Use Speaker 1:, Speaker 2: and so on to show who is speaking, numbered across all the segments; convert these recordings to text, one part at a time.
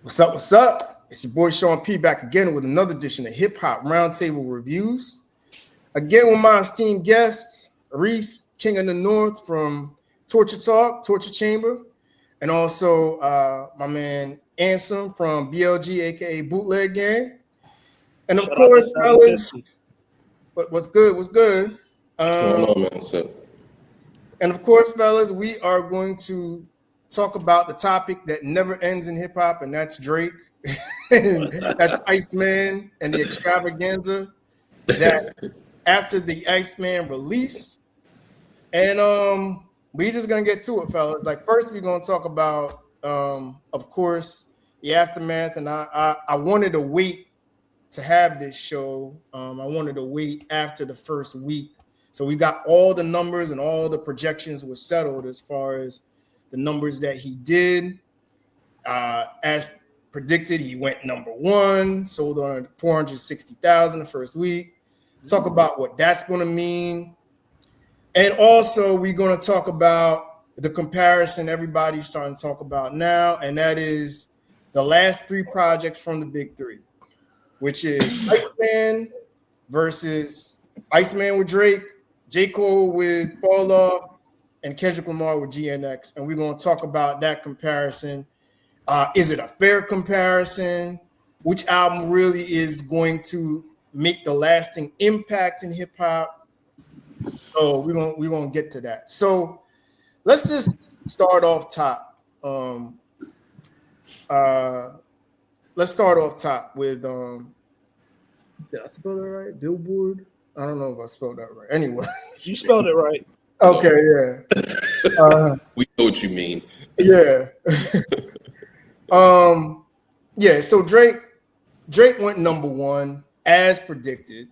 Speaker 1: What's up? What's up? It's your boy Sean P back again with another edition of Hip Hop Roundtable Reviews. Again with my esteemed guests, Reese, King of the North from Torture Talk, Torture Chamber, and also my man Ansem from BLG, aka Bootleg Gang. And of course, fellas, what's good? What's good?
Speaker 2: What's going on, man? What's up?
Speaker 1: And of course, fellas, we are going to talk about the topic that never ends in hip hop, and that's Drake. And that's Iceman and the extravaganza that after the Iceman release. And we just gonna get to it, fellas. Like first, we're gonna talk about of course, the aftermath. And I wanted to wait to have this show. I wanted to wait after the first week. So we got all the numbers and all the projections were settled as far as the numbers that he did. As predicted, he went number one, sold on 460,000 the first week. Talk about what that's going to mean. And also, we're going to talk about the comparison everybody's starting to talk about now, and that is the last three projects from the big three, which is Iceman versus Iceman with Drake, J. Cole with Fall Off, and Kendrick Lamar with GNX. And we're going to talk about that comparison. Is it a fair comparison? Which album really is going to make the lasting impact in hip hop? So we're gonna get to that. So let's just start off top. Let's start off top with did I spell that right? Billboard? I don't know if I spelled that right. Anyway,
Speaker 3: you spelled it right.
Speaker 1: Okay, yeah.
Speaker 2: We know what you mean.
Speaker 1: Yeah. Yeah, so Drake went number one as predicted.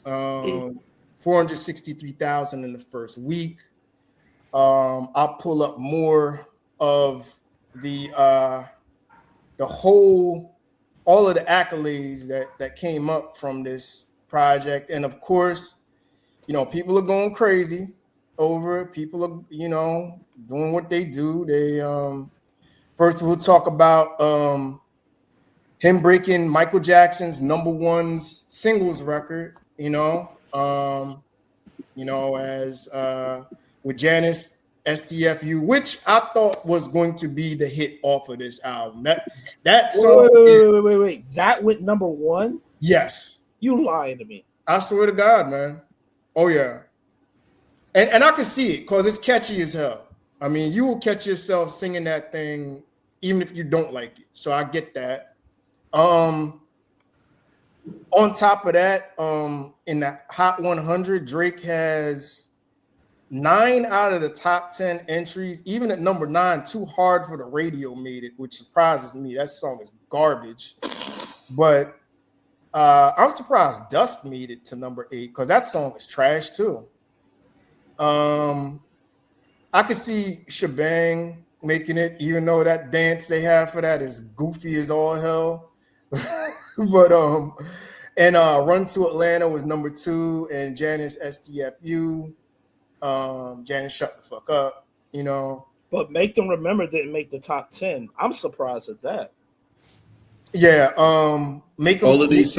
Speaker 1: 463,000 in the first week. I'll pull up more of all of the accolades that came up from this project. And of course, people are going crazy over it. People are, doing what they do. They first we'll talk about him breaking Michael Jackson's #1 singles record, as with Janice STFU, which I thought was going to be the hit off of this album. That song.
Speaker 3: Wait. That went #1?
Speaker 1: Yes.
Speaker 3: You lying to me.
Speaker 1: I swear to God, man. Oh yeah. And I can see it because it's catchy as hell. I mean, you will catch yourself singing that thing even if you don't like it. So I get that. On top of that, in the Hot 100, Drake has 9 out of the top 10 entries. Even at number 9, Too Hard for the Radio made it, which surprises me. That song is garbage. But I'm surprised Dust made it to number 8 because that song is trash too. I could see Shebang making it, even though that dance they have for that is goofy as all hell. But and Run to Atlanta was number 2, and Janice STFU. Janice Shut the Fuck Up,
Speaker 3: But Make Them Remember didn't make the top 10. I'm surprised at that.
Speaker 1: Yeah, make them,
Speaker 2: all of these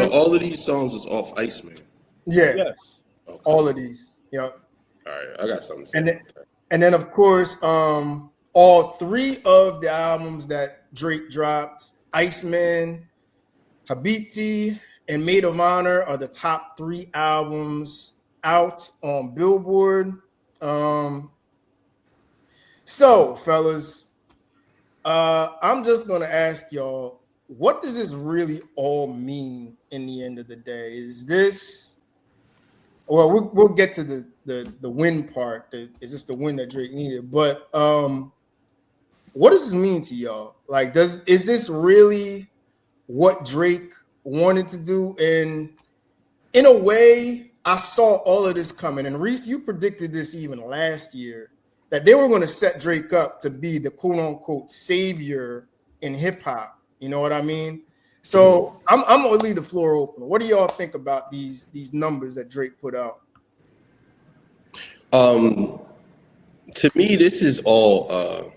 Speaker 2: songs is off Iceman.
Speaker 1: Yeah,
Speaker 3: yes,
Speaker 1: okay. All of these. Yep.
Speaker 2: All right, I got something to say.
Speaker 1: And then of course, all 3 of the albums that Drake dropped, Iceman, Habibti, and Maid of Honor, are the top 3 albums out on Billboard. So, fellas, I'm just gonna ask y'all, what does this really all mean in the end of the day? Is this, well, we'll get to the win part. Is this the win that Drake needed? But what does this mean to y'all? Like, is this really what Drake wanted to do? And in a way, I saw all of this coming. And Reese, you predicted this even last year, that they were going to set Drake up to be the quote unquote savior in hip hop. You know what I mean? So I'm going to leave the floor open. What do y'all think about these numbers that Drake put out?
Speaker 2: To me, this is all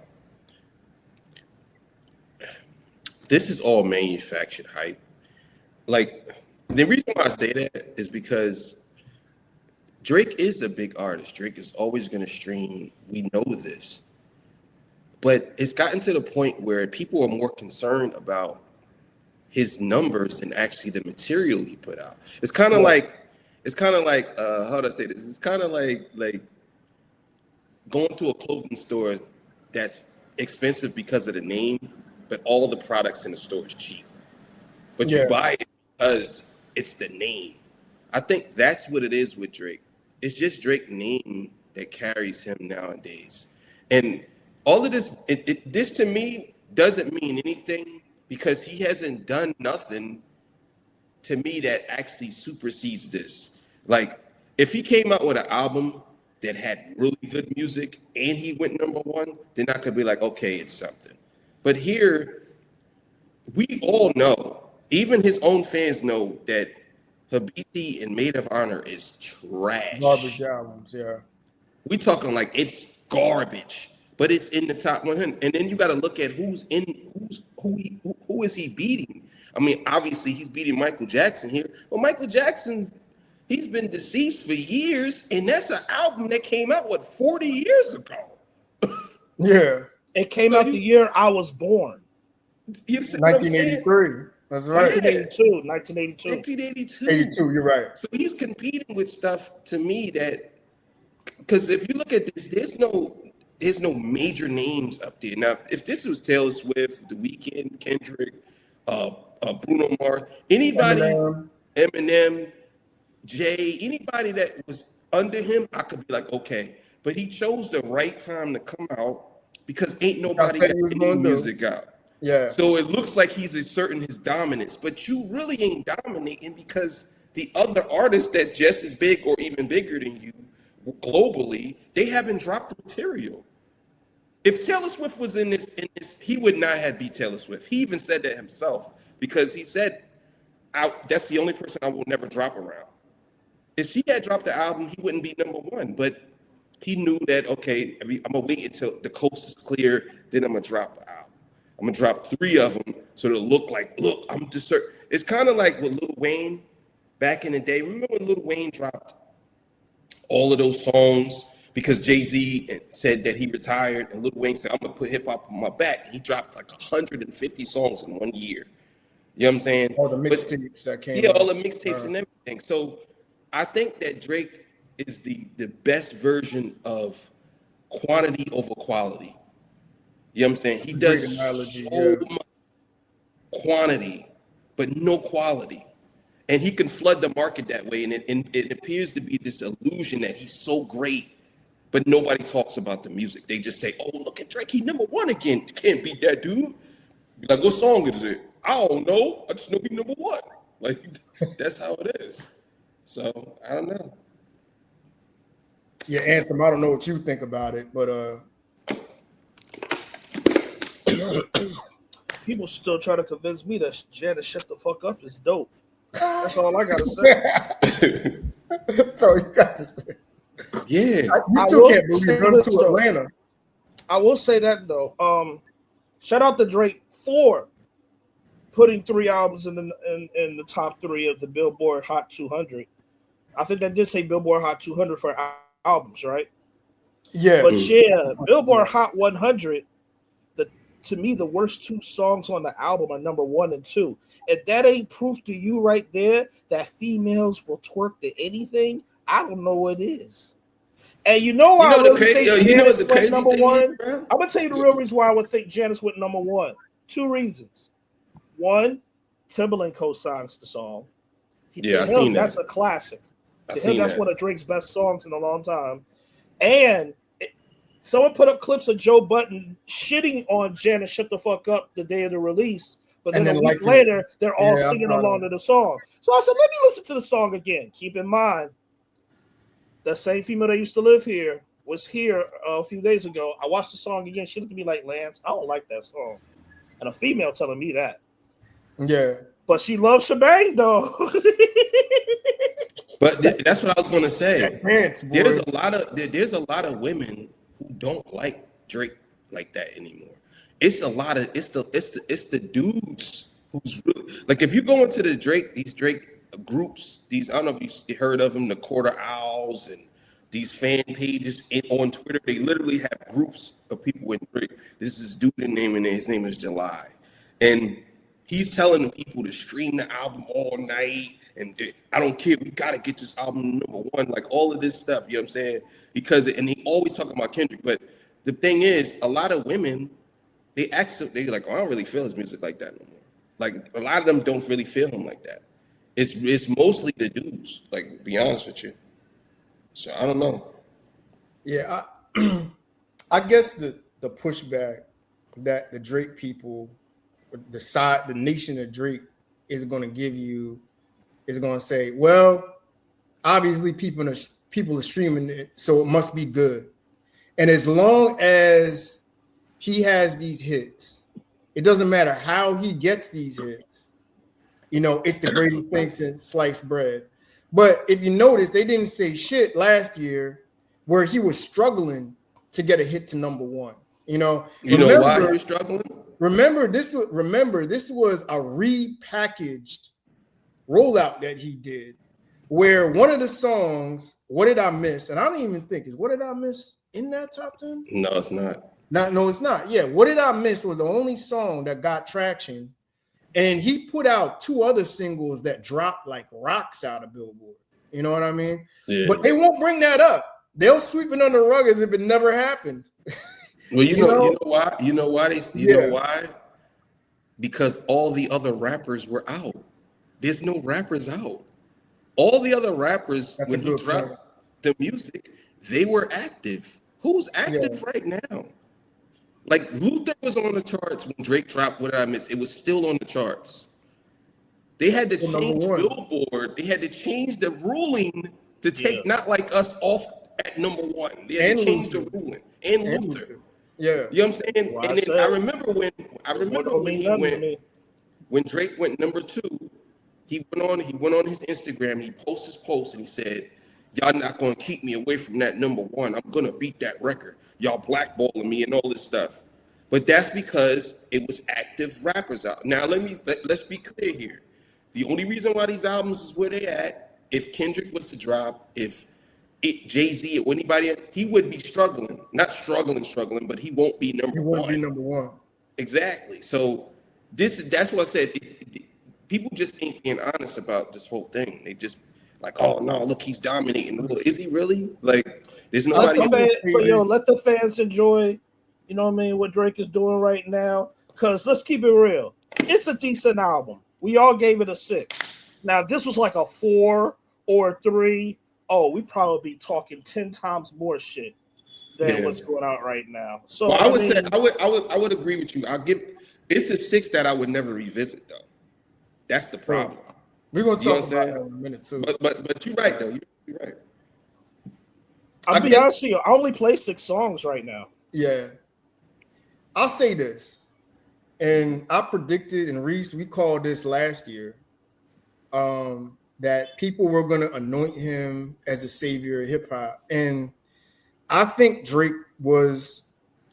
Speaker 2: this is all manufactured hype. Like, the reason why I say that is because Drake is a big artist. Drake is always going to stream. We know this. But it's gotten to the point where people are more concerned about his numbers than actually the material he put out. It's kind of like how do I say this? It's kind of like going to a clothing store that's expensive because of the name, but all the products in the store is cheap. But you buy it because it's the name. I think that's what it is with Drake. It's just Drake's name that carries him nowadays. And all of this, this to me doesn't mean anything because he hasn't done nothing to me that actually supersedes this. Like, if he came out with an album that had really good music and he went #1, then I could be like, okay, it's something. But here, we all know, even his own fans know that Habiti and Maid of Honor is trash.
Speaker 1: Garbage albums, yeah.
Speaker 2: We talking like it's garbage, but it's in the top 100. And then you got to look at who is he beating? I mean, obviously he's beating Michael Jackson here. Well, Michael Jackson, he's been deceased for years, and that's an album that came out 40 years ago.
Speaker 1: Yeah,
Speaker 3: it came out the year I was born.
Speaker 1: 1983. That's right.
Speaker 3: 1982.
Speaker 1: 82, you're right.
Speaker 2: So he's competing with stuff to me that, because if you look at this, there's no major names up there. Now, if this was Taylor Swift, The Weeknd, Kendrick, Bruno Mars, anybody, Eminem, Jay, anybody that was under him, I could be like, okay. But he chose the right time to come out because ain't nobody got any music out.
Speaker 1: Yeah.
Speaker 2: So it looks like he's asserting his dominance, but you really ain't dominating because the other artists that just as big or even bigger than you globally, they haven't dropped the material. If Taylor Swift was in this, he would not have beat Taylor Swift. He even said that himself because he said, that's the only person I will never drop around. If she had dropped the album, he wouldn't be #1, but he knew that, okay, I'm going to wait until the coast is clear, then I'm going to drop the album. I'm going to drop 3 of them so it'll look, I'm just certain. It's kind of like with Lil Wayne back in the day. Remember when Lil Wayne dropped all of those songs because Jay-Z said that he retired and Lil Wayne said, I'm going to put hip-hop on my back. He dropped like 150 songs in 1 year. You know what I'm saying?
Speaker 1: All the mixtapes that came out.
Speaker 2: Yeah, all the mixtapes and everything. So I think that Drake is the best version of quantity over quality. You know what I'm saying? He does so much quantity, but no quality. And he can flood the market that way. And it appears to be this illusion that he's so great, but nobody talks about the music. They just say, oh, look at Drake, he's #1 again. You can't beat that dude. Be like, what song is it? I don't know. I just know he's #1. Like, that's how it is. So, I don't know.
Speaker 1: Yeah, Ansem, I don't know what you think about it, but
Speaker 3: people still try to convince me that Janet Shut the Fuck Up is dope. That's all I gotta say.
Speaker 1: That's all you got to say.
Speaker 2: Yeah.
Speaker 1: You still can't believe Run to Atlanta.
Speaker 3: I will say that though. Shout out to Drake for putting 3 albums in the top 3 of the Billboard Hot 200. I think that did say Billboard Hot 200 for albums, right?
Speaker 1: Yeah.
Speaker 3: But yeah, Billboard Hot 100. To me, the worst 2 songs on the album are #1 and 2. If that ain't proof to you right there that females will twerk to anything, I don't know what is. And you know why I really think Janice went #1? I'm gonna tell you the real reason why I would think Janice went #1. 2 reasons. One, Timbaland co-signs the song.
Speaker 2: I seen that.
Speaker 3: That's a classic. To him, that's one of Drake's best songs in a long time. And someone put up clips of Joe Budden shitting on Janet Shut the Fuck Up the day of the release, but then a week later, they're all singing along to the song. So I said, let me listen to the song again. Keep in mind, that same female that used to live here was here a few days ago. I watched the song again. She looked at me like, Lance, I don't like that song. And a female telling me that.
Speaker 1: Yeah.
Speaker 3: But she loves Shebang, though.
Speaker 2: But that's what I was going to say. There's a lot of women who don't like Drake like that anymore. it's a lot of it's the dudes who's really like if you go into these Drake groups, these I don't know if you heard of them, the Quarter Owls and these fan pages on Twitter, they literally have groups of people in Drake. This is dude name and his name is July. And he's telling people to stream the album all night. And I don't care, we gotta get this album #1, like all of this stuff, you know what I'm saying? Because and he always talking about Kendrick, but the thing is, a lot of women, they're like, oh, I don't really feel his music like that no more. Like a lot of them don't really feel him like that. It's mostly the dudes, like to be honest with you. So I don't know.
Speaker 1: Yeah, I guess the pushback that the Drake people, the nation of Drake is going to give you is going to say, well, obviously people are streaming it, so it must be good. And as long as he has these hits, it doesn't matter how he gets these hits. You know, it's the greatest thing since sliced bread. But if you notice, they didn't say shit last year where he was struggling to get a hit to #1. You know
Speaker 2: Why he was struggling?
Speaker 1: Remember, this was a repackaged rollout that he did, where one of the songs, "What Did I Miss?" and I don't even think is "What Did I Miss" in that top 10.
Speaker 2: No, it's not.
Speaker 1: No, it's not. Yeah, "What Did I Miss" was the only song that got traction, and he put out 2 other singles that dropped like rocks out of Billboard. You know what I mean?
Speaker 2: Yeah.
Speaker 1: But they won't bring that up. They'll sweep it under the rug as if it never happened.
Speaker 2: Well, you know why? You know why? Because all the other rappers were out. There's no rappers out. All the other rappers, when he dropped the music, they were active. Who's active right now? Like Luther was on the charts when Drake dropped "What Did I Miss?" It was still on the charts. They had to change Billboard. They had to change the ruling to take not like us off at #1. They had to change the ruling. And Luther.
Speaker 1: Yeah.
Speaker 2: You know what I'm saying? Well, and then I remember when Drake went #2, he went on his Instagram, he posted his post and he said, y'all not gonna keep me away from that #1. I'm gonna beat that record. Y'all blackballing me and all this stuff. But that's because it was active rappers out. Now let's be clear here. The only reason why these albums is where they at, if Kendrick was to drop, if Jay-Z or anybody, he would be struggling. Not struggling, but he won't be #1. He won't be
Speaker 1: #1.
Speaker 2: Exactly. So that's what I said. People just ain't being honest about this whole thing. They just like, oh no, look, he's dominating. Is he really? Like, there's nobody.
Speaker 3: Let the fans enjoy, you know what I mean, what Drake is doing right now. Because let's keep it real. It's a decent album. We all gave it a 6. Now, if this was like a 4 or a 3, we probably be talking 10 times more shit than what's going out right now. So
Speaker 2: I would agree with you. It's a 6 that I would never revisit though. That's the problem.
Speaker 1: We're gonna talk about that in a minute too.
Speaker 2: But you're right though. You're right.
Speaker 3: I'll be honest with you, I only play 6 songs right now.
Speaker 1: Yeah. I'll say this, and I predicted, and Reese, we called this last year, that people were going to anoint him as a savior of hip hop. And I think Drake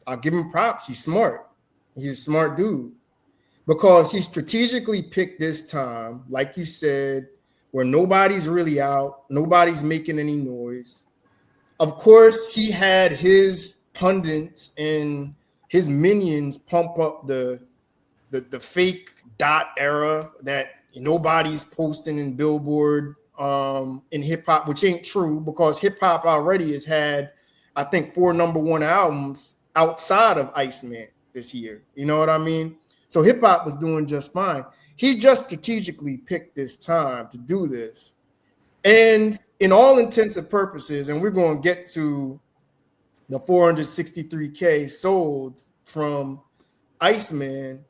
Speaker 1: I'll give him props. He's smart. He's a smart dude because he strategically picked this time, like you said, where nobody's really out, nobody's making any noise. Of course, he had his pundits and his minions pump up the fake dot era that nobody's posting in Billboard in hip hop, which ain't true because hip hop already has had, I think, 4 #1 albums outside of Iceman this year. You know what I mean? So hip hop was doing just fine. He just strategically picked this time to do this. And in all intents and purposes, and we're going to get to the 463K sold from Iceman,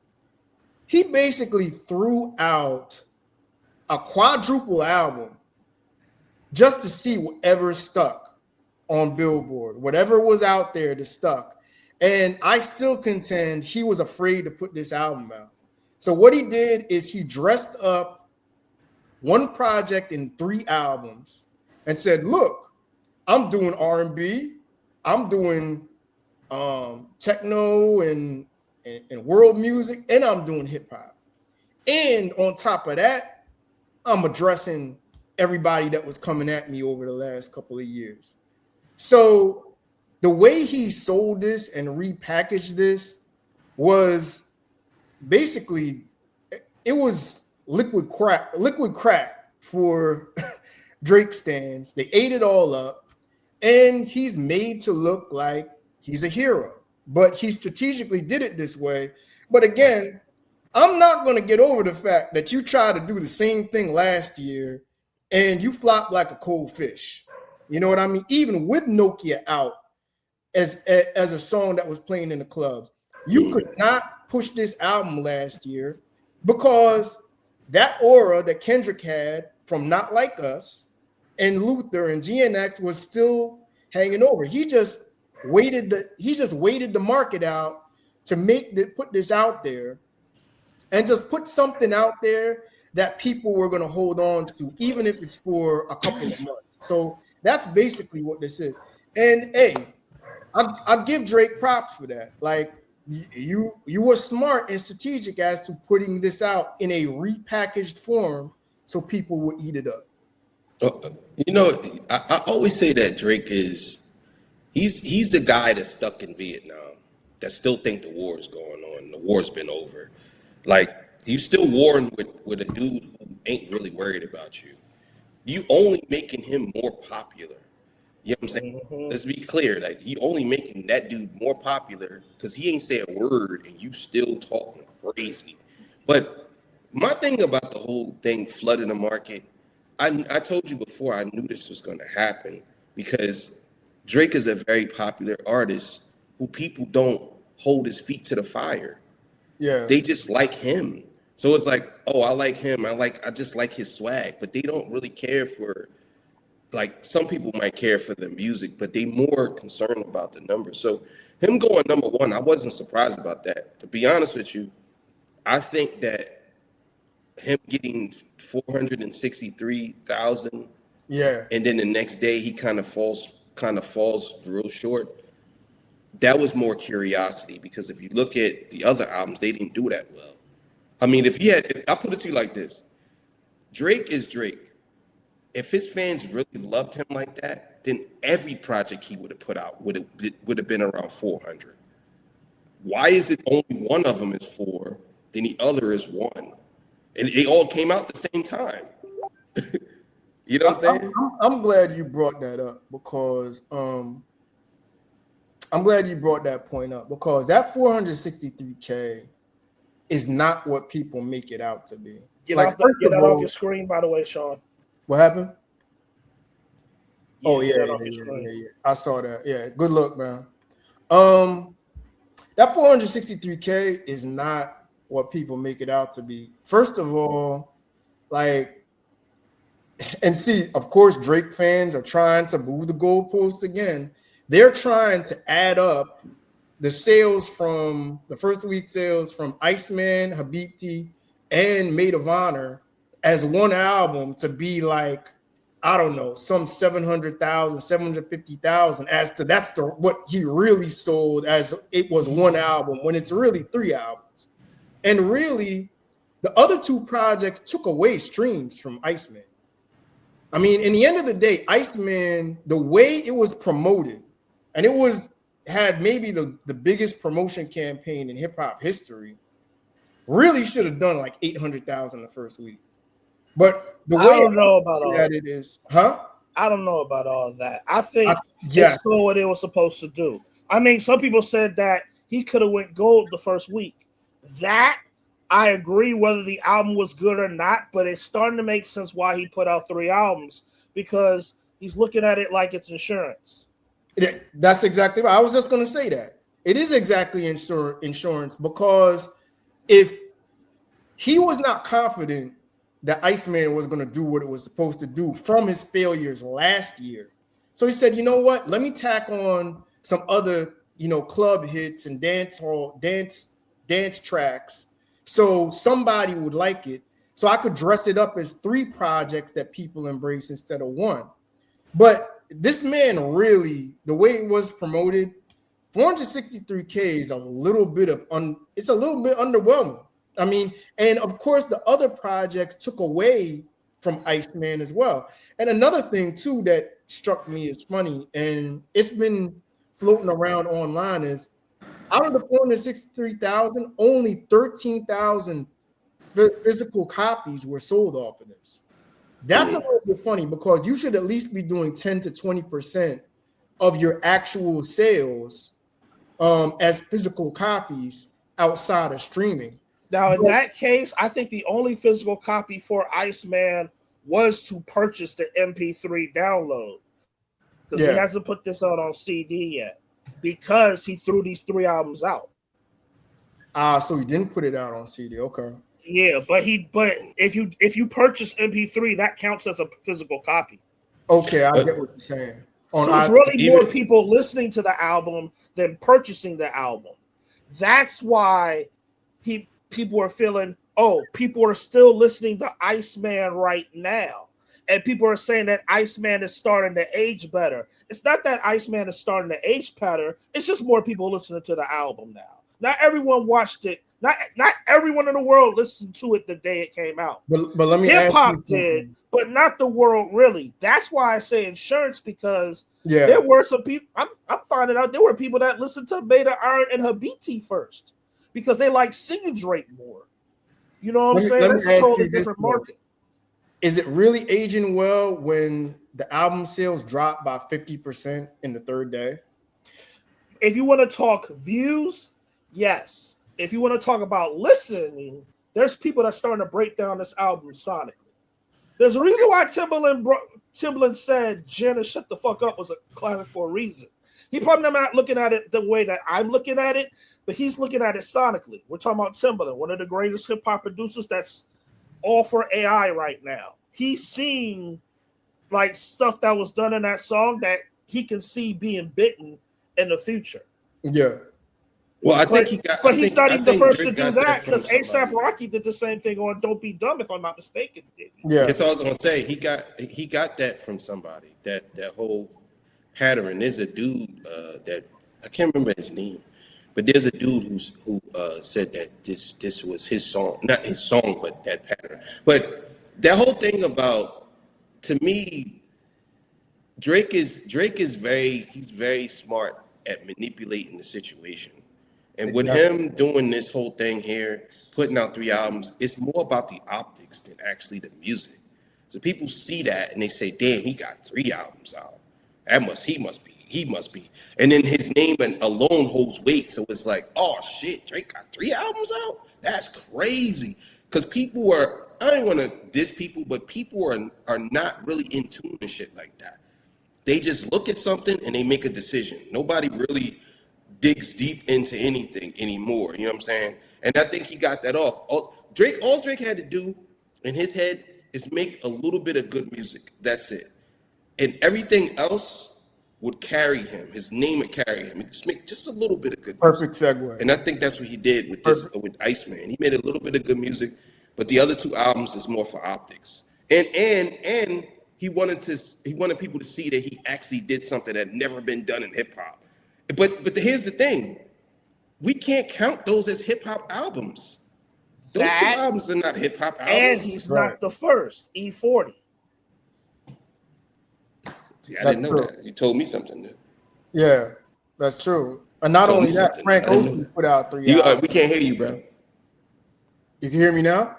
Speaker 1: he basically threw out a quadruple album just to see whatever stuck on Billboard, whatever was out there that stuck. And I still contend he was afraid to put this album out. So what he did is he dressed up one project in 3 albums and said, look, I'm doing R&B, I'm doing techno and and world music, and I'm doing hip hop. And on top of that, I'm addressing everybody that was coming at me over the last couple of years. So the way he sold this and repackaged this was basically, it was liquid crack for Drake stands. They ate it all up, and he's made to look like he's a hero. But he strategically did it this way. But again, I'm not going to get over the fact that you tried to do the same thing last year and you flopped like a cold fish. You know what I mean? Even with Nokia out as a song that was playing in the clubs, you could not push this album last year because that aura that Kendrick had from Not Like Us and Luther and GNX was still hanging over. He just waited the market out to put this out there and just put something out there that people were going to hold on to, even if it's for a couple of months. So that's basically what this is. And hey, I give Drake props for that. Like, you were smart and strategic as to putting this out in a repackaged form so people would eat it up.
Speaker 2: You know, I always say that Drake is he's the guy that's stuck in Vietnam that still think the war is going on. The war's been over. Like, you still warring with a dude who ain't really worried about you. You only making him more popular. You know what I'm saying? Mm-hmm. Let's be clear. Like, you only making that dude more popular because he ain't say a word and you still talking crazy. But my thing about the whole thing flooding the market, I told you before, I knew this was going to happen because Drake is a very popular artist who people don't hold his feet to the fire.
Speaker 1: Yeah.
Speaker 2: They just like him. So it's like, oh, I like him. I just like his swag, but they don't really care for, like, some people might care for the music, but they more concerned about the numbers. So him going number one, I wasn't surprised about that. To be honest with you, I think that him getting 463,000,
Speaker 1: yeah,
Speaker 2: and then the next day he kind of falls real short. That was more curiosity, because if you look at the other albums, they didn't do that well. I mean, I'll put it to you like this: Drake is Drake. If his fans really loved him like that, then every project he would have put out would have been around 400. Why is it only one of them is 4, then the other is 1? And they all came out at the same time. You know what I'm saying?
Speaker 1: I'm glad you brought that up because I'm glad you brought that point up because that 463K is not what people make it out to be.
Speaker 3: Get that off your screen, by the way, Sean.
Speaker 1: What happened?
Speaker 3: Yeah,
Speaker 1: yeah. I saw that. Yeah, good luck, man. That 463K is not what people make it out to be. First of all, like, and see, of course, Drake fans are trying to move the goalposts again. They're trying to add up the sales from the first week sales from Iceman, Habibti, and Maid of Honor as one album to be like, I don't know, some 700,000, 750,000 as to what he really sold as it was one album when it's really 3 albums. And really, the other 2 projects took away streams from Iceman. I mean, in the end of the day, Iceman, the way it was promoted, and it had maybe the biggest promotion campaign in hip hop history, really should have done like 800,000 the first week. But the way
Speaker 3: I don't know about all that
Speaker 1: it is, huh?
Speaker 3: I don't know about all that. I think it's still what it was supposed to do. I mean, some people said that he could have went gold the first week. That I agree, whether the album was good or not, but it's starting to make sense why he put out 3 albums because he's looking at it like it's insurance.
Speaker 1: That's exactly right. I was just going to say that. It is exactly insurance because if he was not confident that Iceman was going to do what it was supposed to do from his failures last year. So he said, you know what? Let me tack on some other, club hits and dance tracks so somebody would like it. So I could dress it up as 3 projects that people embrace instead of 1. But this man really, the way it was promoted, 463K is a little bit it's a little bit underwhelming. I mean, and of course the other projects took away from Iceman as well. And another thing too that struck me as funny, and it's been floating around online, is out of the 463,000, only 13,000 physical copies were sold off of this. That's a little bit funny because you should at least be doing 10 to 20% of your actual sales as physical copies outside of streaming.
Speaker 3: Now, in that case, I think the only physical copy for Iceman was to purchase the MP3 download, because he hasn't put this out on CD yet because he threw these 3 albums out.
Speaker 1: So he didn't put it out on CD. Okay.
Speaker 3: Yeah, but if you purchase MP3, that counts as a physical copy.
Speaker 1: Okay, I get what you're saying.
Speaker 3: So it's really more people listening to the album than purchasing the album. That's why people are feeling, people are still listening to Iceman right now. And people are saying that Iceman is starting to age better. It's not that Iceman is starting to age better. It's just more people listening to the album now. Not everyone watched it. Not everyone in the world listened to it the day it came out.
Speaker 1: But let me
Speaker 3: hip hop did, but not the world really. That's why I say insurance, because there were some people. I'm finding out there were people that listened to Beta Iron and Habiti first because they like singing Drake more. You know what I'm saying? That's a totally different market.
Speaker 1: Is it really aging well when the album sales drop by 50% in the third day?
Speaker 3: If you want to talk views, yes. If you want to talk about listening, there's people that's starting to break down this album sonically. There's a reason why Timbaland said Janet Shut the Fuck Up was a classic for a reason. He probably not looking at it the way that I'm looking at it, but he's looking at it sonically. We're talking about Timbaland, one of the greatest hip-hop producers that's all for AI right now. He's seeing like stuff that was done in that song that he can see being bitten in the future.
Speaker 1: Yeah.
Speaker 2: Well, I think he got.
Speaker 3: But he's not even the first to do that, because ASAP Rocky did the same thing on "Don't Be Dumb," if I'm not mistaken.
Speaker 1: Yeah,
Speaker 2: that's what I was gonna say. He got that from somebody. That whole pattern. There's a dude that I can't remember his name, but there's a dude who said that this was his song, not his song, but that pattern. But that whole thing about, to me, Drake is very smart at manipulating the situation. And with him doing this whole thing here, putting out 3 albums, it's more about the optics than actually the music. So people see that and they say, damn, he got 3 albums out. He must be. And then his name alone holds weight. So it's like, oh shit, Drake got 3 albums out? That's crazy. Because people I don't want to diss people, but people are not really in tune and shit like that. They just look at something and they make a decision. Nobody really digs deep into anything anymore. You know what I'm saying? And I think he got that off. All Drake had to do in his head is make a little bit of good music. That's it. And everything else would carry him. His name would carry him. Just make just a little bit of good music.
Speaker 1: Perfect segue.
Speaker 2: And I think that's what he did with with Iceman. He made a little bit of good music, but the other 2 albums is more for optics. And he wanted people to see that he actually did something that had never been done in hip hop. But here's the thing. We can't count those as hip-hop albums. Those 2 albums are not hip-hop albums.
Speaker 3: And he's not the first. E40.
Speaker 2: See, I didn't know that. You told me something.
Speaker 1: Yeah, that's true. And not only that, Frank Ocean put out 3 albums.
Speaker 2: We can't hear you, bro.
Speaker 1: You can hear me now?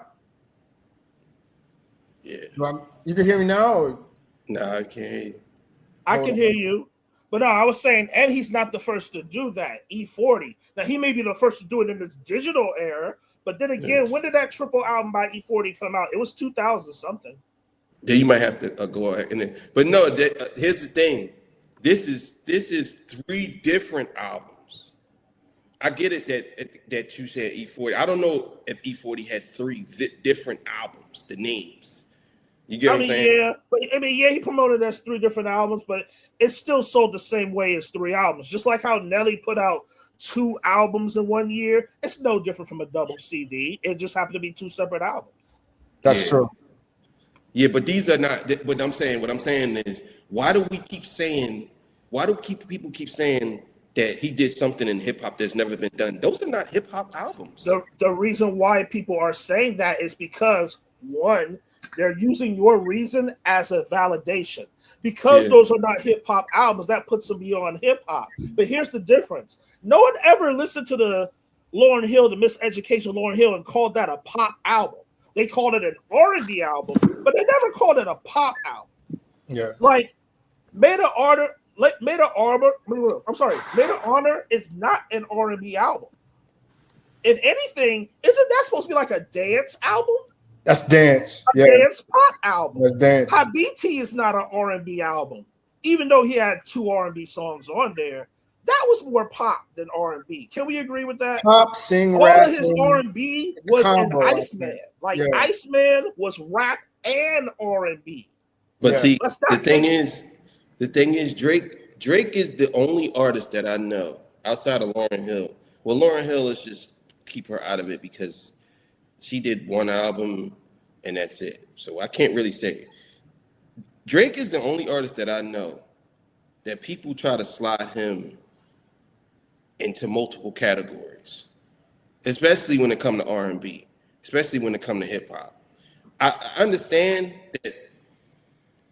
Speaker 2: Yeah.
Speaker 1: You can hear me now? Or?
Speaker 2: No, I can't hear you.
Speaker 3: I can hear you. But no, I was saying, and he's not the first to do that, E40. Now, he may be the first to do it in this digital era, but then again, when did that triple album by E40 come out? It was 2000 something.
Speaker 2: Yeah, you might have to go ahead. But no, here's the thing. This is 3 different albums. I get it that you said E40. I don't know if E40 had 3 different albums, the names. You get what I'm saying?
Speaker 3: Yeah, but he promoted it as 3 different albums, but it still sold the same way as 3 albums. Just like how Nelly put out 2 albums in 1 year, it's no different from a double CD. It just happened to be 2 separate albums.
Speaker 1: That's true.
Speaker 2: Yeah, but these are not. What I'm saying is, why do people keep saying that he did something in hip hop that's never been done. Those are not hip hop albums.
Speaker 3: The reason why people are saying that is because, one, they're using your reason as a validation. Because those are not hip hop albums, that puts them beyond hip hop. But here's the difference. No one ever listened to the Lauryn Hill, the Miseducation of Lauryn Hill, and called that a pop album. They called it an R&B album, but they never called it a pop album.
Speaker 1: Yeah.
Speaker 3: Like, Made of Honor is not an R&B album. If anything, isn't that supposed to be like a dance album?
Speaker 1: That's dance.
Speaker 3: Dance pop album.
Speaker 1: That's dance.
Speaker 3: Habiti is not an R&B album, even though he had 2 R&B songs on there. That was more pop than R&B. Can we agree with that?
Speaker 1: Pop, sing,
Speaker 3: all
Speaker 1: rap.
Speaker 3: All of his R&B was in Iceman. Iceman was rap and R&B.
Speaker 2: But see, the thing is, Drake is the only artist that I know outside of Lauryn Hill. Well, Lauryn Hill, let's just keep her out of it because she did 1 album and that's it. So I can't really say. Drake is the only artist that I know that people try to slide him into multiple categories, especially when it comes to R&B, especially when it comes to hip hop. I understand that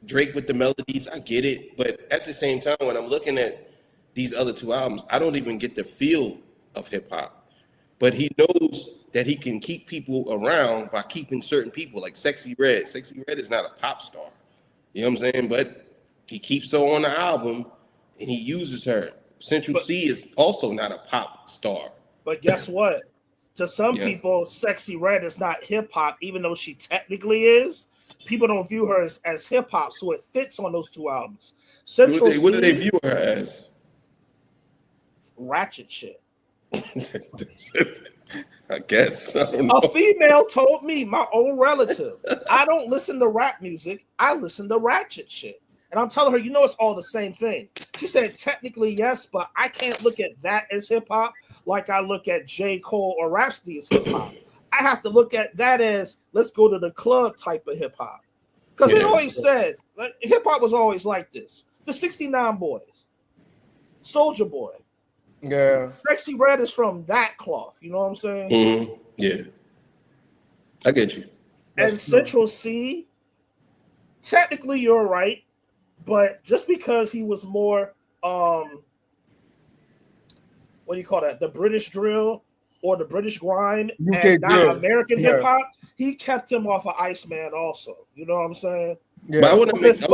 Speaker 2: Drake with the melodies, I get it, but at the same time, when I'm looking at these other 2 albums, I don't even get the feel of hip hop. But he knows that he can keep people around by keeping certain people, like Sexy Red. Sexy Red is not a pop star, you know what I'm saying? But he keeps her on the album and he uses her. Central C is also not a pop star.
Speaker 3: But guess what? To some people, Sexy Red is not hip hop, even though she technically is. People don't view her as hip hop, so it fits on those 2 albums.
Speaker 2: What do they view her as?
Speaker 3: Ratchet shit.
Speaker 2: I guess. I don't know.
Speaker 3: A female told me, my own relative, I don't listen to rap music. I listen to ratchet shit. And I'm telling her, it's all the same thing. She said, technically, yes, but I can't look at that as hip hop like I look at J. Cole or Rhapsody as hip hop. I have to look at that as let's go to the club type of hip hop. Because they always said hip hop was always like this. The 69 Boys, Soulja Boy.
Speaker 1: Yeah.
Speaker 3: Sexy Red is from that cloth. You know what I'm saying?
Speaker 2: Mm-hmm. Yeah. I get you.
Speaker 3: And Central C, technically you're right, but just because he was more what do you call that? The British drill or the British grime and not American hip hop, he kept him off of Iceman also. You know what I'm saying?
Speaker 2: Yeah. But I want to make this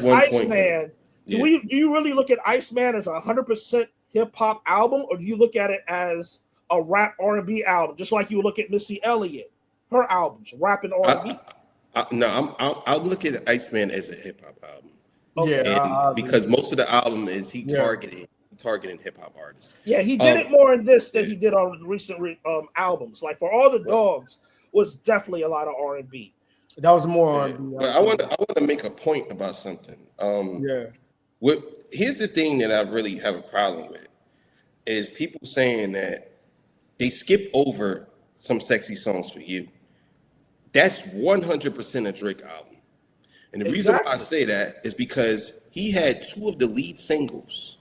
Speaker 2: one
Speaker 3: Iceman, do you really look at Iceman as 100% hip hop album, or do you look at it as a rap R&B album, just like you look at Missy Elliott, her albums, rap and R&B?
Speaker 2: I'll look at Iceman as a hip hop album.
Speaker 3: Okay.
Speaker 2: And because most of the album is targeting hip hop artists.
Speaker 3: Yeah, he did it more in this than he did on recent albums. Like For All the Dogs was definitely a lot of R&B.
Speaker 1: That was more R&B.
Speaker 2: But I want to make a point about something. Here's the thing that I really have a problem with is people saying that they skip over some sexy songs for you. That's 100% a Drake album. And the reason why I say that is because he had 2 of the lead singles.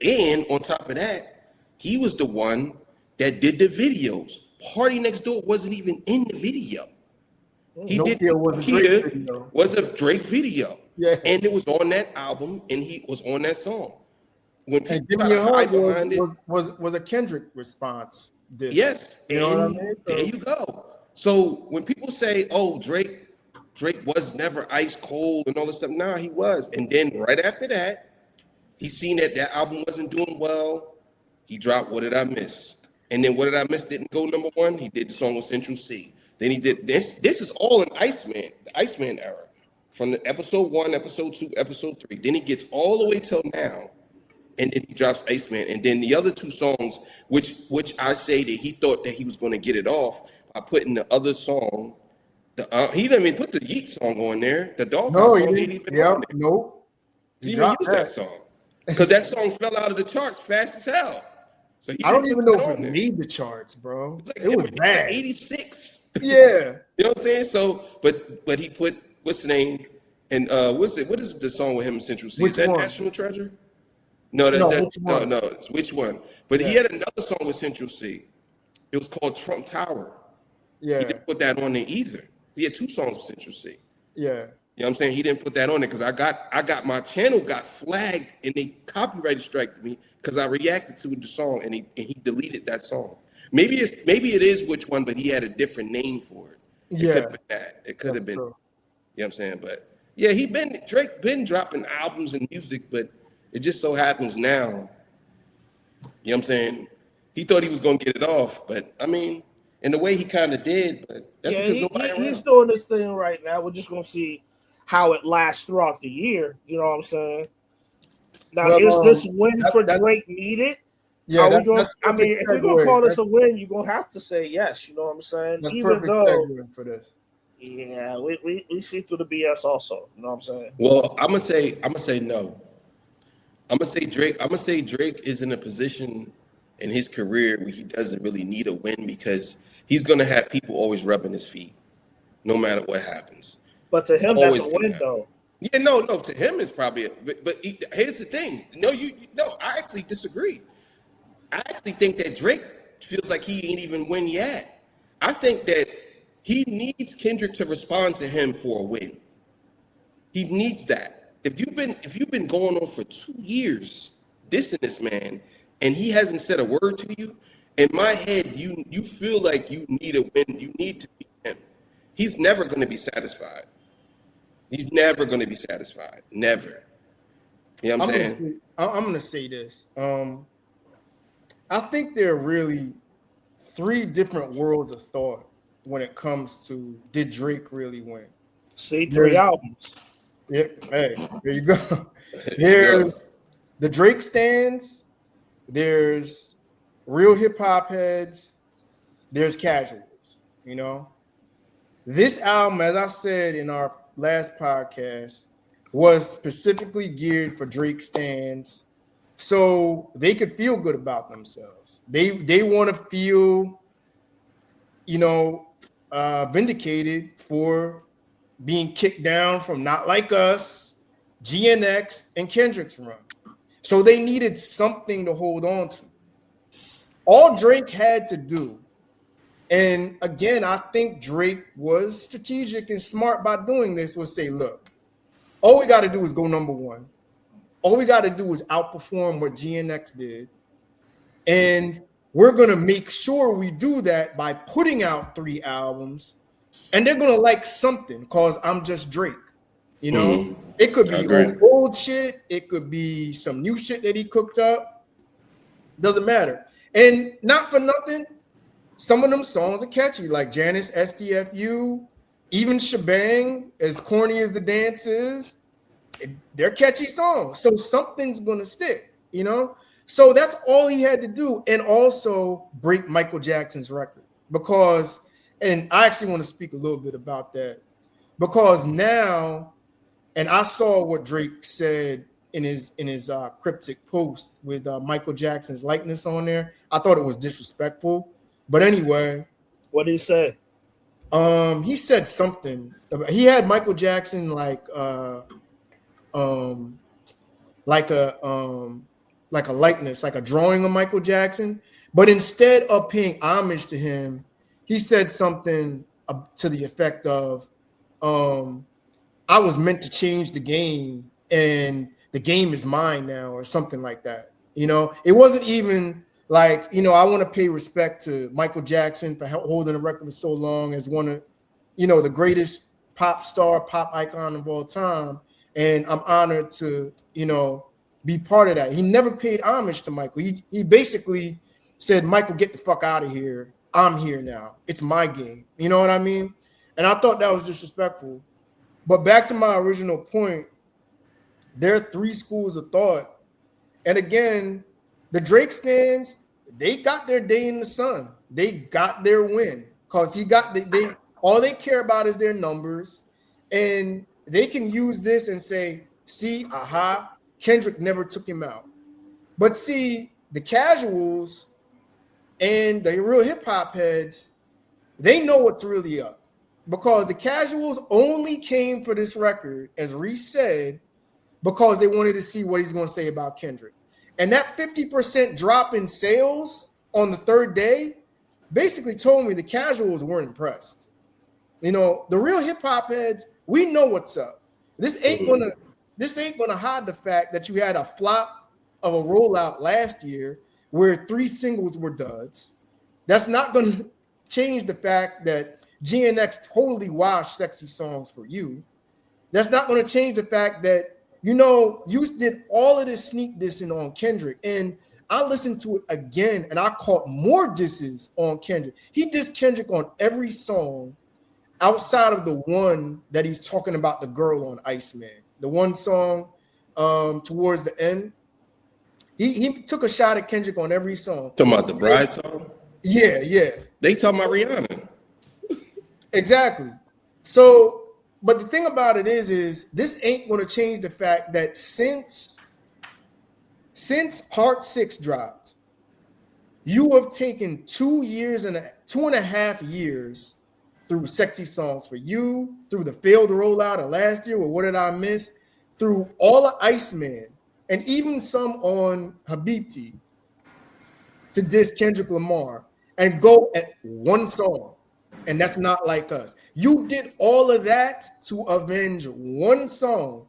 Speaker 2: And on top of that, he was the one that did the videos. Party Next Door wasn't even in the video. Was a Drake video. Yeah. And it was on that album, and he was on that song. When people got hype behind it,
Speaker 1: was a Kendrick response.
Speaker 2: Yes, you know what I mean? So, there you go. So when people say, "Oh, Drake was never ice cold" and all this stuff, nah, he was. And then right after that, he seen that album wasn't doing well. He dropped "What Did I Miss?" And then "What Did I Miss" didn't go #1. He did the song with Central C. Then he did this. This is all in Iceman, the Iceman era, from the episode 1, episode 2, episode 3. Then he gets all the way till now, and then he drops Iceman. And then the other 2 songs, which I say that he thought that he was going to get it off by putting the other song. He didn't even put the Yeet song on there. The Dog song he didn't even on there.
Speaker 1: Nope.
Speaker 2: He didn't even use that song because that song fell out of the charts fast as hell. So
Speaker 1: I don't even know if it made the charts, bro.
Speaker 2: It was bad. 86.
Speaker 1: Yeah.
Speaker 2: You know what I'm saying? So, but he put what's the name? And what is the song with him and Central C? Is that National Treasure? No,
Speaker 1: No, which one?
Speaker 2: no. It's which one? But he had another song with Central C. It was called Trump Tower. He
Speaker 1: Yeah,
Speaker 2: didn't put that on there either. He had 2 songs with Central C.
Speaker 1: yeah.
Speaker 2: You know what I'm saying? He didn't put that on there because I got my channel got flagged and they copyright striked me because I reacted to the song and he deleted that song. Maybe it is which one, but he had a different name for it. It could have been that. It could have been.
Speaker 1: True.
Speaker 2: You know what I'm saying? But yeah, Drake been dropping albums and music, but it just so happens now. You know what I'm saying? He thought he was gonna get it off, but I mean, in the way he kind of did, but that's because nobody around.
Speaker 3: He's doing this thing right now. We're just gonna see how it lasts throughout the year. You know what I'm saying? Now, is this win for Drake needed?
Speaker 1: Yeah,
Speaker 3: if we're gonna call this a win, you're gonna have to say yes. You know what I'm saying?
Speaker 1: That's
Speaker 3: even
Speaker 1: perfect
Speaker 3: though
Speaker 1: for this.
Speaker 3: Yeah, we see through the BS also. You know what I'm saying?
Speaker 2: Well, I'm gonna say no. I'm gonna say Drake is in a position in his career where he doesn't really need a win because he's gonna have people always rubbing his feet, no matter what happens.
Speaker 3: But to him, that's a win, though.
Speaker 2: Yeah, no. To him, it's probably. But here's the thing. No, I actually disagree. I actually think that Drake feels like he ain't even win yet. I think that he needs Kendrick to respond to him for a win. He needs that. If you've been going on for 2 years dissing this man, and he hasn't said a word to you, in my head, you feel like you need a win. You need to beat him. He's never going to be satisfied. He's never going to be satisfied. Never. You know what I'm saying?
Speaker 1: I'm going to say this. I think there are really 3 different worlds of thought when it comes to did Drake really win?
Speaker 3: See, 3 albums.
Speaker 1: Yeah, hey, there you go. There's the Drake stands, there's real hip hop heads, there's casuals, you know. This album, as I said in our last podcast, was specifically geared for Drake stands so they could feel good about themselves. They want to feel, vindicated for being kicked down from Not Like Us, GNX, and Kendrick's run. So they needed something to hold on to. All Drake had to do, and again, I think Drake was strategic and smart by doing this, was say, look, all we got to do is go number 1. All we got to do is outperform what GNX did. And we're going to make sure we do that by putting out 3 albums. And they're going to like something because I'm just Drake. You know, It could be old shit. It could be some new shit that he cooked up. Doesn't matter. And not for nothing, some of them songs are catchy, like Janice STFU, even Shebang, as corny as the dance is. They're catchy songs. So something's going to stick, you know? So that's all he had to do. And also break Michael Jackson's record because, and I actually want to speak a little bit about that because now, and I saw what Drake said in his cryptic post with Michael Jackson's likeness on there. I thought it was disrespectful. But anyway.
Speaker 3: What did he say?
Speaker 1: He said something. He had Michael Jackson like a likeness, like a drawing of Michael Jackson. But instead of paying homage to him, he said something to the effect of, I was meant to change the game and the game is mine now, or something like that. You know, it wasn't even like, I want to pay respect to Michael Jackson for holding the record for so long as one of, the greatest pop star, pop icon of all time. And I'm honored to, be part of that. He never paid homage to Michael. He basically said, Michael, get the fuck out of here. I'm here now. It's my game. You know what I mean? And I thought that was disrespectful. But back to my original point, there are 3 schools of thought. And again, the Drake fans, they got their day in the sun. They got their win because he got all they care about is their numbers. And they can use this and say, see, Kendrick never took him out. But see, the casuals and the real hip hop heads, they know what's really up because the casuals only came for this record, as Reese said, because they wanted to see what he's going to say about Kendrick. And that 50% drop in sales on the third day basically told me the casuals weren't impressed. You know, the real hip hop heads, we know what's up. This ain't gonna hide the fact that you had a flop of a rollout last year where 3 singles were duds. That's not gonna change the fact that GNX totally washed sexy songs for you. That's not gonna change the fact that you did all of this sneak dissing on Kendrick, and I listened to it again, and I caught more disses on Kendrick. He dissed Kendrick on every song outside of the one that he's talking about the girl on Iceman. The one song towards the end, he took a shot at Kendrick on every song.
Speaker 2: Talking about the Bride song?
Speaker 1: Yeah.
Speaker 2: They talking about Rihanna.
Speaker 1: Exactly. So, but the thing about it is this ain't going to change the fact that since Part 6 dropped, you have taken 2.5 years through Sexy Songs for You, through the failed rollout of last year, or What Did I Miss, through all of Iceman, and even some on Habibti to diss Kendrick Lamar and go at one song, and that's Not Like Us. You did all of that to avenge one song,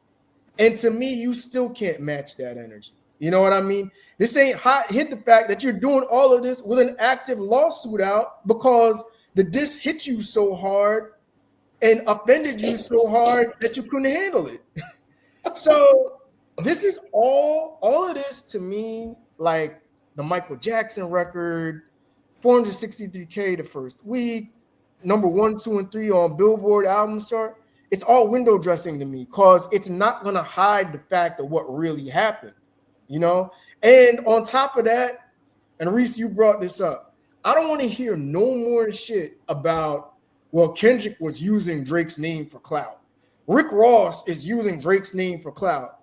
Speaker 1: and to me, you still can't match that energy. You know what I mean? This ain't hit the fact that you're doing all of this with an active lawsuit out because the diss hit you so hard and offended you so hard that you couldn't handle it. So this is all of this to me, like the Michael Jackson record, 463K the first week, number 1, 2, and 3 on Billboard album chart. It's all window dressing to me because it's not going to hide the fact of what really happened, you know? And on top of that, and Reese, you brought this up, I don't want to hear no more shit about, well, Kendrick was using Drake's name for clout. Rick Ross is using Drake's name for clout.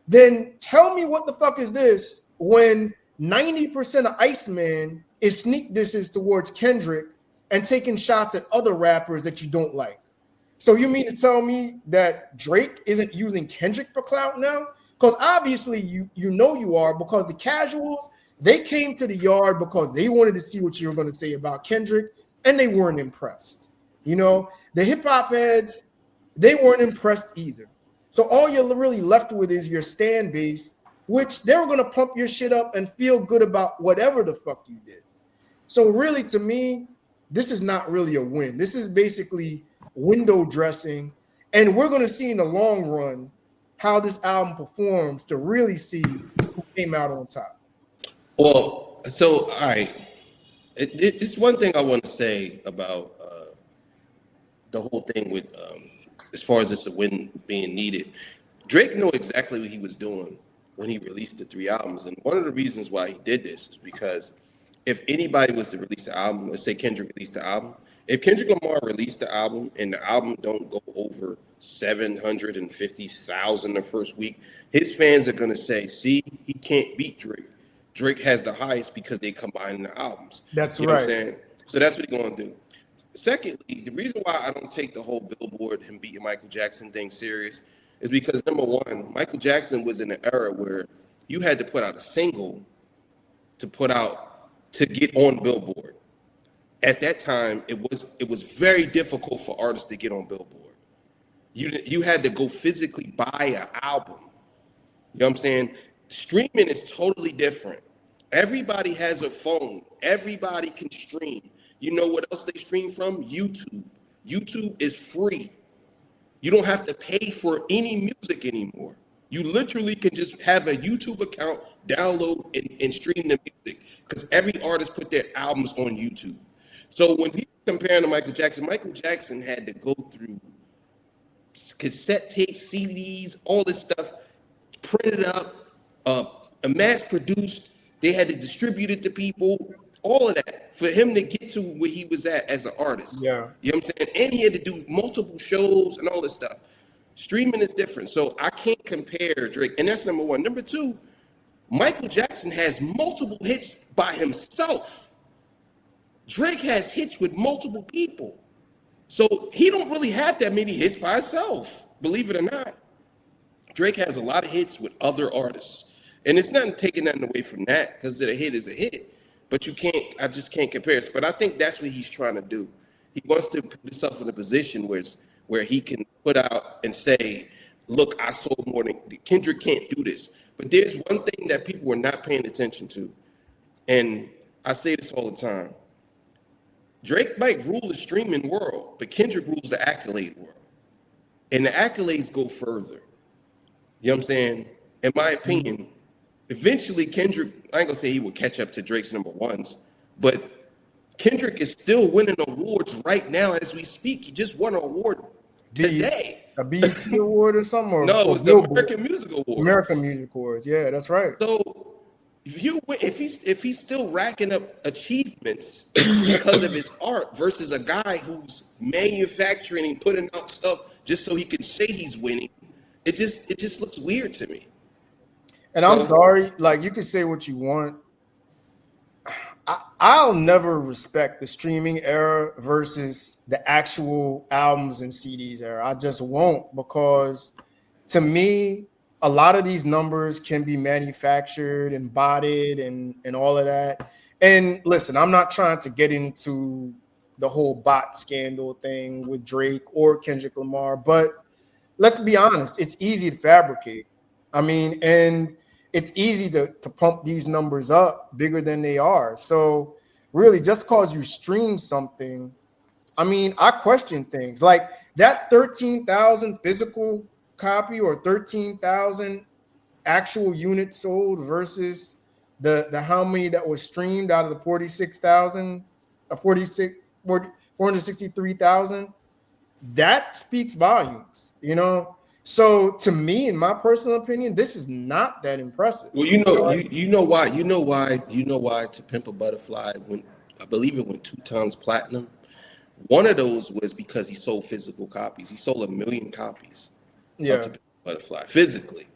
Speaker 1: Then tell me what the fuck is this when 90% of Iceman is sneak disses towards Kendrick and taking shots at other rappers that you don't like. So you mean to tell me that Drake isn't using Kendrick for clout now? Because obviously you know you are, because the casuals, they came to the yard because they wanted to see what you were going to say about Kendrick, and they weren't impressed. You know, the hip hop heads, they weren't impressed either. So all you're really left with is your stand base, which they were going to pump your shit up and feel good about whatever the fuck you did. So really, to me, this is not really a win. This is basically window dressing, and we're going to see in the long run how this album performs to really see who came out on top.
Speaker 2: Well, so all right, it's one thing I want to say about the whole thing with as far as this win being needed. Drake knew exactly what he was doing when he released the 3 albums, and one of the reasons why he did this is because if anybody was to release the album, let's say Kendrick released the album, if Kendrick Lamar released the album and the album don't go over 750,000 the first week, his fans are gonna say, "See, he can't beat Drake. Drake has the highest because they combine the albums."
Speaker 1: That's
Speaker 2: you know
Speaker 1: right.
Speaker 2: What I'm saying? So that's what he's gonna do. Secondly, the reason why I don't take the whole Billboard him beating Michael Jackson thing serious is because, number one, Michael Jackson was in an era where you had to put out a single to get on Billboard. At that time, it was very difficult for artists to get on Billboard. You had to go physically buy an album. You know what I'm saying? Streaming is totally different. Everybody has a phone. Everybody can stream. You know what else they stream from? YouTube. YouTube is free. You don't have to pay for any music anymore. You literally can just have a YouTube account, download, and stream the music, because every artist put their albums on YouTube. So when people compare to Michael Jackson had to go through cassette tapes, CDs, all this stuff, printed up, mass produced. They had to distribute it to people, all of that, for him to get to where he was at as an artist.
Speaker 1: Yeah.
Speaker 2: You know what I'm saying? And he had to do multiple shows and all this stuff. Streaming is different. So I can't compare Drake. And that's number one. Number two, Michael Jackson has multiple hits by himself. Drake has hits with multiple people. So he don't really have that many hits by himself, believe it or not. Drake has a lot of hits with other artists. And it's not taking nothing away from that because a hit is a hit. But I just can't compare it. But I think that's what he's trying to do. He wants to put himself in a position where he can put out and say, look, I sold more than Kendrick can't do this. But there's one thing that people are not paying attention to. And I say this all the time. Drake might rule the streaming world, but Kendrick rules the accolade world. And the accolades go further. You know what I'm saying? In my opinion, eventually Kendrick, I ain't gonna say he will catch up to Drake's number ones, but Kendrick is still winning awards right now as we speak. He just won an award today.
Speaker 1: A BET award or something? Or,
Speaker 2: no, it was the American Music Awards.
Speaker 1: American Music Awards, yeah, that's right.
Speaker 2: So if he's still racking up achievements because of his art versus a guy who's manufacturing and putting out stuff just so he can say he's winning, it just looks weird to me.
Speaker 1: And I'm sorry, like you can say what you want. I'll never respect the streaming era versus the actual albums and CDs era. I just won't, because to me, a lot of these numbers can be manufactured and botted and all of that. And listen, I'm not trying to get into the whole bot scandal thing with Drake or Kendrick Lamar, but let's be honest, it's easy to fabricate. I mean, and it's easy to pump these numbers up bigger than they are. So really, just because you stream something, I mean, I question things like that 13,000 physical copy or 13,000 actual units sold versus the how many that was streamed out of the 463,000. That speaks volumes, you know. So to me, in my personal opinion, this is not that impressive.
Speaker 2: Well, you know why To Pimp a Butterfly I believe it went 2 times platinum. One of those was because he sold physical copies. He sold 1 million copies.
Speaker 1: Yeah.
Speaker 2: Of To Pimp a Butterfly physically.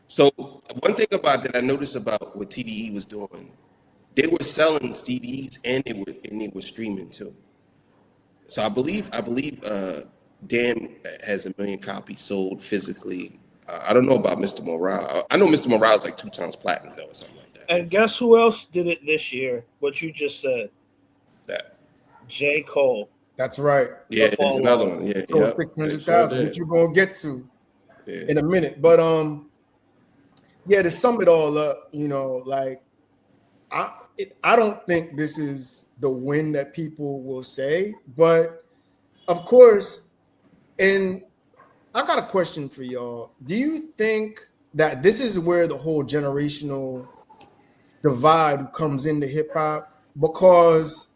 Speaker 2: So one thing about that I noticed about what TDE was doing, they were selling CDs and they were streaming too. So I believe Dan has 1 million copies sold physically. I don't know about Mr. Morale. I know Mr. Morale's like 2 times platinum though, or something like that.
Speaker 3: And guess who else did it this year? What you just said.
Speaker 2: That
Speaker 3: J. Cole.
Speaker 1: That's right.
Speaker 2: Yeah, there's another one. Yeah,
Speaker 1: so 600,000, which you're gonna get to in a minute. But yeah, to sum it all up, you know, like I don't think this is the win that people will say, but of course, and I got a question for y'all. Do you think that this is where the whole generational divide comes into hip hop? Because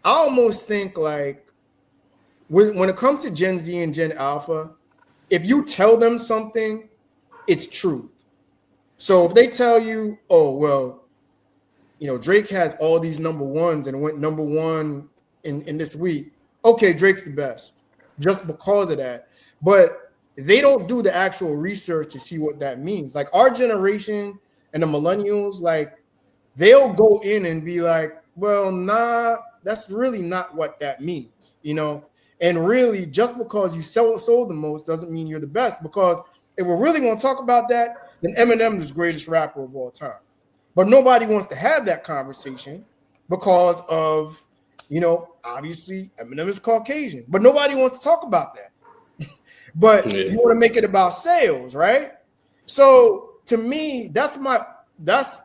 Speaker 1: I almost think like when it comes to Gen Z and Gen Alpha, if you tell them something, it's truth. So if they tell you, oh, well, you know, Drake has all these number ones and went number one in this week, okay, Drake's the best just because of that. But they don't do the actual research to see what that means. Like our generation and the millennials, like they'll go in and be like, well, nah, that's really not what that means, you know? And really, just because you sold the most doesn't mean you're the best, because if we're really going to talk about that, then Eminem is the greatest rapper of all time. But nobody wants to have that conversation because of, you know, obviously Eminem is Caucasian, but nobody wants to talk about that. But you want to make it about sales, right? So to me, that's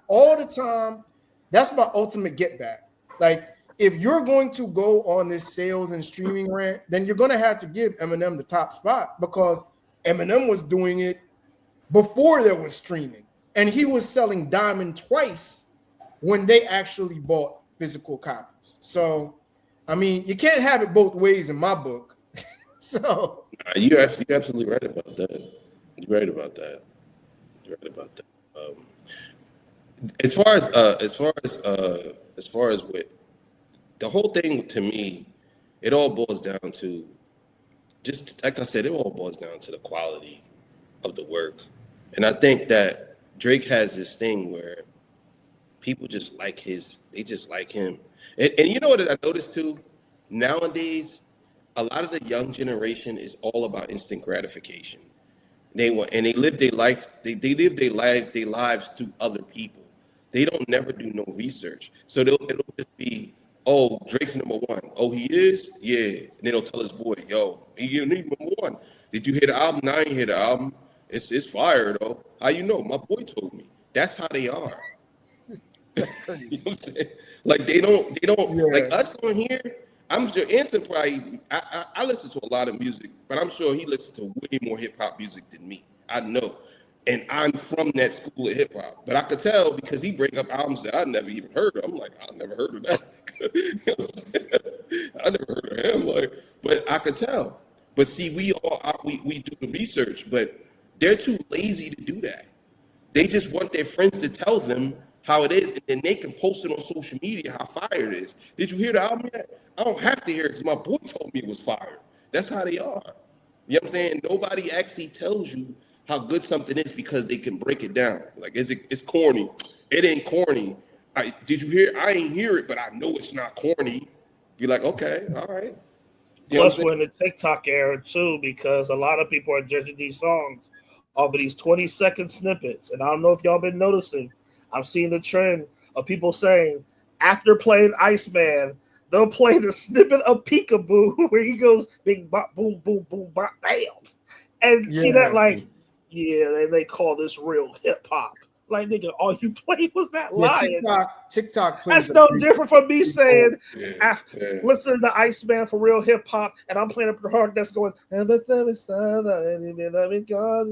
Speaker 1: all the time. That's my ultimate get back. Like, if you're going to go on this sales and streaming rant, then you're going to have to give Eminem the top spot, because Eminem was doing it before there was streaming. And he was selling Diamond twice when they actually bought physical copies. So, I mean, you can't have it both ways in my book. So
Speaker 2: you're absolutely right about that. You're right about that. As far as what the whole thing, to me, it all boils down to, just like I said, it all boils down to the quality of the work. And I think that Drake has this thing where people just like they just like him. And you know what I noticed too? Nowadays, a lot of the young generation is all about instant gratification. They want, and they live their life. They live their lives to other people. They don't never do no research. So it'll just be, oh, Drake's #1. Oh, he is, yeah. And then they'll tell his boy, yo, he need #1. Did you hear the album? No, I ain't hear the album. It's fire though. How you know? My boy told me. That's how they are.
Speaker 1: That's crazy.
Speaker 2: You know what I'm saying? Like they don't like us on here. I'm sure Anson probably I listen to a lot of music, but I'm sure he listens to way more hip hop music than me. I know. And I'm from that school of hip hop. But I could tell because he bring up albums that I never even heard of. I'm like, I never heard of that. You know what I'm saying? I never heard of him. Like, but I could tell. But see, we do the research, but they're too lazy to do that. They just want their friends to tell them how it is, and then they can post it on social media how fire it is. Did you hear the album yet? I don't have to hear it because my boy told me it was fire. That's how they are. You know what I'm saying? Nobody actually tells you how good something is because they can break it down. Like, it's corny. It ain't corny. Did you hear? I ain't hear it, but I know it's not corny. You're like, okay, all right. You
Speaker 3: Plus, we're in the TikTok era too, because a lot of people are judging these songs off of these 20-second snippets. And I don't know if y'all been noticing. I'm seeing the trend of people saying after playing Iceman, they'll play the snippet of Peekaboo where he goes big bop, boom, boom, boom, bop, bam. And see that like, they call this real hip hop. Like, nigga, all you played was that line.
Speaker 1: TikTok plays.
Speaker 3: That's no different from me saying, listen to the Iceman for real hip hop, and I'm playing up the hard that's going, and the